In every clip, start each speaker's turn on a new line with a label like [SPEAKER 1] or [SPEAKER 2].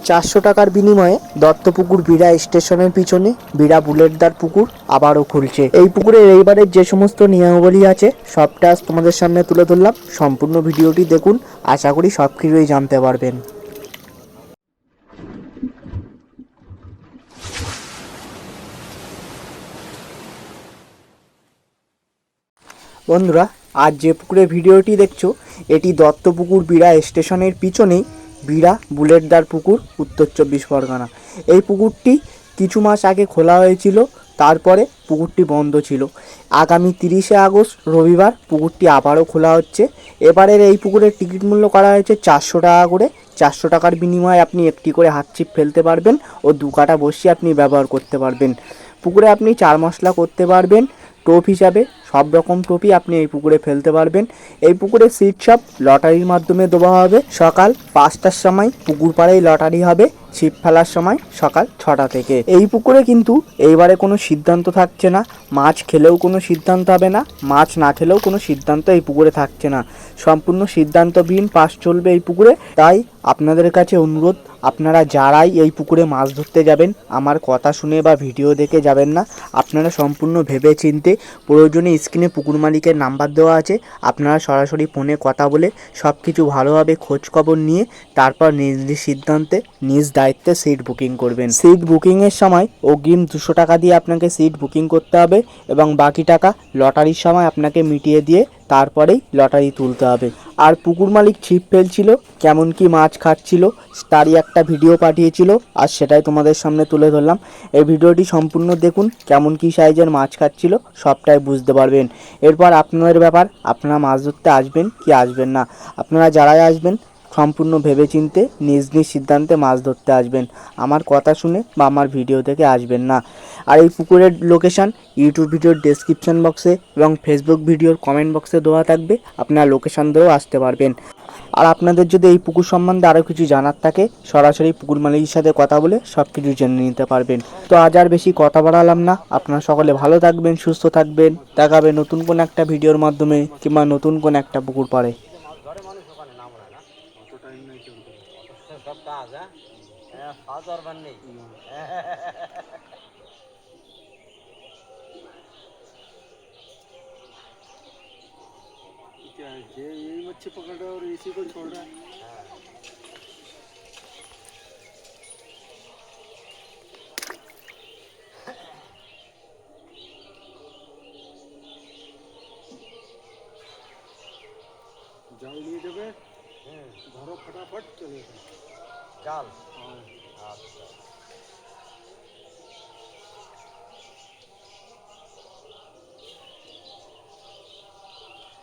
[SPEAKER 1] 400 টাকার বিনিময়ে দত্তপুকুর বিড়া স্টেশনের পিছনে বিড়া বুলেটদার পুকুর আবারও খুলছে। এই পুকুরের এইবারের যে সমস্ত নিয়মাবলী আছে সবটা আজ তোমাদের সামনে তুলে ধরলাম। সম্পূর্ণ ভিডিওটি দেখুন, আশা করি সব কিছুই জানতে পারবেন। বন্ধুরা, আজ যে পুকুরের ভিডিওটি দেখছো এটি দত্তপুকুর বিড়া স্টেশনের পিছনেই বিড়া বুলেটদার পুকুর, উত্তর 24 পরগনা। এই পুকুরটি কিছু মাস আগে খোলা হয়েছিল, তারপরে পুকুরটি বন্ধ ছিল। আগামী 30শে আগস্ট রবিবার পুকুরটি আবারও খোলা হচ্ছে। এবারের এই পুকুরের টিকিট মূল্য করা হয়েছে 400 টাকা করে। 400 টাকার বিনিময়ে আপনি একটি করে হাত ছিপ ফেলতে পারবেন ও 2 কাটা বসি আপনি ব্যবহার করতে পারবেন। পুকুরে আপনি 4 মশলা করতে পারবেন। টোপ হিসাবে সব রকম টোপই আপনি এই পুকুরে ফেলতে পারবেন। এই পুকুরে সিট সব লটারির মাধ্যমে দেওয়া হবে। সকাল 5টার সময় পুকুর পাড়েই লটারি হবে, ছিপ ফেলার সময় সকাল 6টা থেকে। এই পুকুরে কিন্তু এইবারে কোনো সিদ্ধান্ত থাকছে না, মাছ খেলেও কোনো সিদ্ধান্ত হবে না, মাছ না খেলেও কোনো সিদ্ধান্ত এই পুকুরে থাকছে না। সম্পূর্ণ সিদ্ধান্তবিহীন পাস চলবে এই পুকুরে। তাই আপনাদের কাছে অনুরোধ, আপনারা যারাই এই পুকুরে মাছ ধরতে যাবেন আমার কথা শুনে বা ভিডিও দেখে যাবেন না। আপনারা সম্পূর্ণ ভেবে চিনতে, প্রয়োজনে স্ক্রিনে পুকুর মালিকের নাম্বার দেওয়া আছে, আপনারা সরাসরি ফোনে কথা বলে সব কিছু ভালোভাবে খোঁজ খবর নিয়ে তারপর নিজ নিজ সিদ্ধান্তে নিজ দায়িত্বে সিট বুকিং করবেন। সিট বুকিংয়ের সময় অগ্রিম 200 টাকা দিয়ে আপনাকে সিট বুকিং করতে হবে এবং বাকি টাকা লটারির সময় আপনাকে মিটিয়ে দিয়ে তারপরেই লটারি তুলতে হবে। আর পুকুর মালিক ছিপ ফেলছিল, কেমন কি মাছ খাচ্ছিল তারই একটা ভিডিও পাঠিয়েছিল, আর সেটাই তোমাদের সামনে তুলে ধরলাম। এই ভিডিওটি সম্পূর্ণ দেখুন, কেমন কি সাইজের মাছ খাচ্ছিল সবটাই বুঝতে পারবেন। এরপর আপনাদের ব্যাপার, আপনারা মাছ ধরতে আসবেন কি আসবেন না। আপনারা যারাই আসবেন সম্পূর্ণ ভেবেচিন্তে নিজ নিজ সিদ্ধান্তে মাছ ধরতে আসবেন, আমার কথা শুনে বা আমার ভিডিও থেকে আসবেন না। আর এই পুকুরের লোকেশান ইউটিউব ভিডিওর ডেসক্রিপশন বক্সে এবং ফেসবুক ভিডিওর কমেন্ট বক্সে দেওয়া থাকবে, আপনারা লোকেশান দিয়েও আসতে পারবেন। আর আপনাদের যদি এই পুকুর সম্বন্ধে আরও কিছু জানার থাকে সরাসরি পুকুর মালিকের সাথে কথা বলে সব কিছু জেনে নিতে পারবেন। তো আজ আর বেশি কথা বাড়ালাম না, আপনারা সকলে ভালো থাকবেন, সুস্থ থাকবেন। দেখাবে নতুন কোন একটা ভিডিওর মাধ্যমে কিংবা নতুন কোন একটা পুকুর পাড়ে। সব কাজ খাওয়া দরকার নেই। यही मच्छी पकड़ रहा है और इसी को छोड़ रहा है। जाल लिए जब धरो फटाफट चले जाल। अच्छा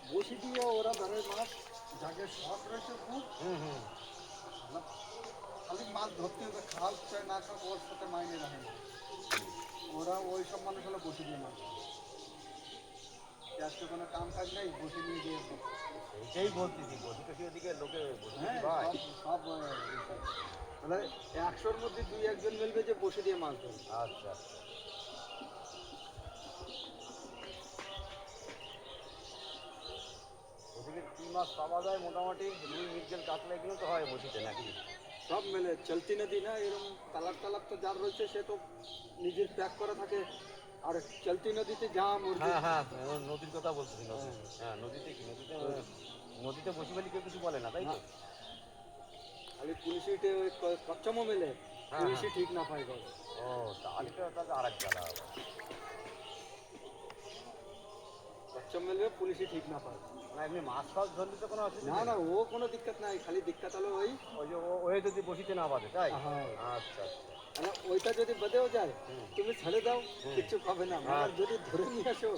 [SPEAKER 1] বসি দিয়ে ওরা ধরে মাছ যাকে শখ রয়েছে খুব খালি মাছ ধরতে হবে, খাল চায় না খাও ওর সাথে মাইনে রাখে না। ওরা ওই সব মানুষ হলো বসি দিয়ে মাছ, আজকে কোনো কাম কাজ নেই, বসি নিয়ে দিয়ে সেই বলতেছি বসি টসি ওদিকে লোকে সব তাহলে 100-র মধ্যে 2-1 জন মিলবে যে বসি দিয়ে মাছ ধরবে। আচ্ছা ওদিকে কি মাছ পাওয়া যায় মোটামুটি? রুই মৃগেল কাতলা এগুলো তো হয় বসিতে নাকি? সব মেলে। চলতি নদী না, এরকম তালাক তালাক তো যার রয়েছে সে তো নিজের প্যাক করা থাকে। আর চলতি নদীতে যা মুরগি, হ্যাঁ নদীর কথা বলতেছি। হ্যাঁ নদীতে কি নদীতে বসি বলি কেউ কিছু বলে না, তাই তো? খালি পুলিশিতে কচ্চমও মেলে, পুলিশি ঠিক না পাই বলে। ও তাহলে তো আর এক জ্বালা হবে। কচ্চম মেলবে পুলিশি ঠিক না পায় না। এমনি মাছ ফাছ ধরলে তো কোনো অসুবিধা না। না ও কোনো দিক্কত নাই, খালি দিক্কত হলো ওই যে ওই যদি বসিতে না বাঁধে, তাই? হ্যাঁ আচ্ছা মানে ওইটা যদি বেঁধেও যায় তুমি ছেড়ে দাও, কিছু পাবে না। আর যদি ধরে নিয়ে আসো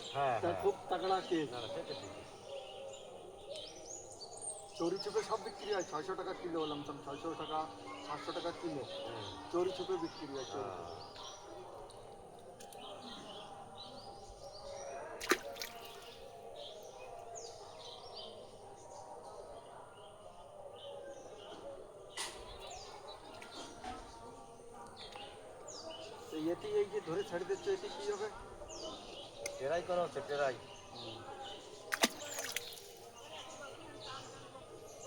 [SPEAKER 1] তা খুব তাগড়া কেস। চোরি ছুপে সব বিক্রি হয়। 600 টাকা কিলো, লমসম 600 টাকা 700 টাকা কিলো চোরি ছুপে বিক্রি হয়। এটি এই যে ধরে ছেড়ে দিচ্ছ, এটি কি হবে? টেরাই করা হচ্ছে, টেরাই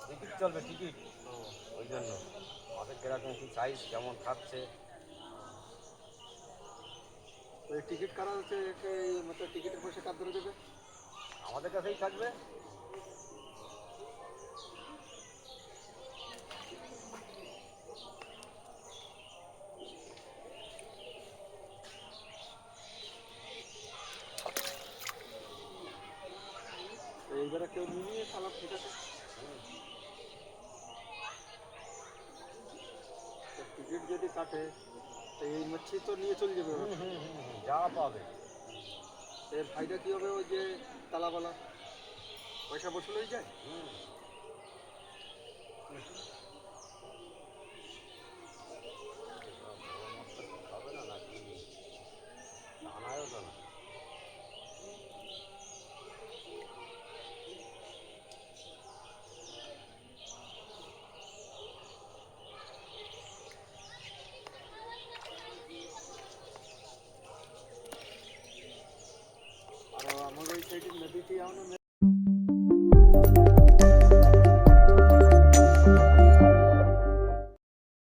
[SPEAKER 1] টিকিট চলবে, টিকিট ওই জন্য
[SPEAKER 2] মাছের কিরকম কী সাইজ কেমন খাচ্ছে।
[SPEAKER 3] ওই টিকিট কাটা হচ্ছে মানে টিকিটের পয়সা কার ধরে দেবে?
[SPEAKER 2] আমাদের কাছেই থাকবে।
[SPEAKER 3] এইবারে কেউ নিয়ে চালাম, ঠিক আছে। টিকিট যদি কাটে তো এই মাছি তো নিয়ে চলে যাবে ওরা।
[SPEAKER 2] যা পাবে।
[SPEAKER 3] এর ফায়দা কী হবে? ওই যে তালাবালা পয়সা বসুলই যায়।
[SPEAKER 2] হবে না নাকি জানায়ও তো না।
[SPEAKER 3] আর আমাদের ওই সাইডে নদীতে